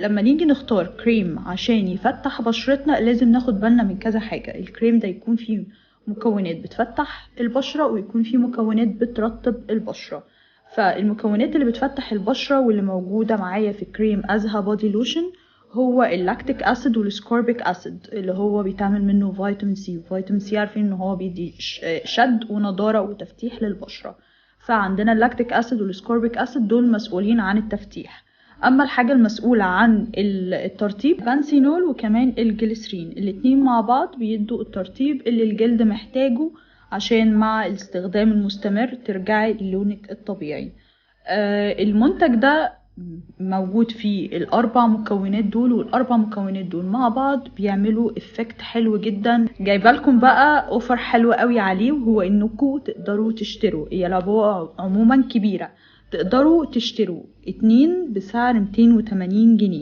لما نيجي نختار كريم عشان يفتح بشرتنا لازم ناخد بالنا من كذا حاجة. الكريم ده يكون فيه مكونات بتفتح البشرة ويكون فيه مكونات بترطب البشرة. فالمكونات اللي بتفتح البشرة واللي موجودة معايا في كريم ازها بودي لوشن هو اللاكتيك اسيد والسكوربيك اسيد اللي هو بيتعمل منه فيتامين سي. فيتامين سي عارفين ان هو بيدي شد ونضارة وتفتيح للبشرة. فعندنا اللاكتيك اسيد والسكوربيك اسيد دول مسؤولين عن التفتيح. اما الحاجة المسؤولة عن الترطيب بانسينول وكمان الجليسرين، الاتنين مع بعض بيدوا الترطيب اللي الجلد محتاجه عشان مع الاستخدام المستمر ترجعي للونك الطبيعي. المنتج ده موجود فيه الاربع مكونات دول، والاربع مكونات دول مع بعض بيعملوا افكت حلو جدا. جايبه لكم بقى اوفر حلو قوي عليه، وهو انكم تقدروا تشتروا، هي العبوه عموما كبيره، تقدروا تشتروا 2 بسعر 280 جنيه.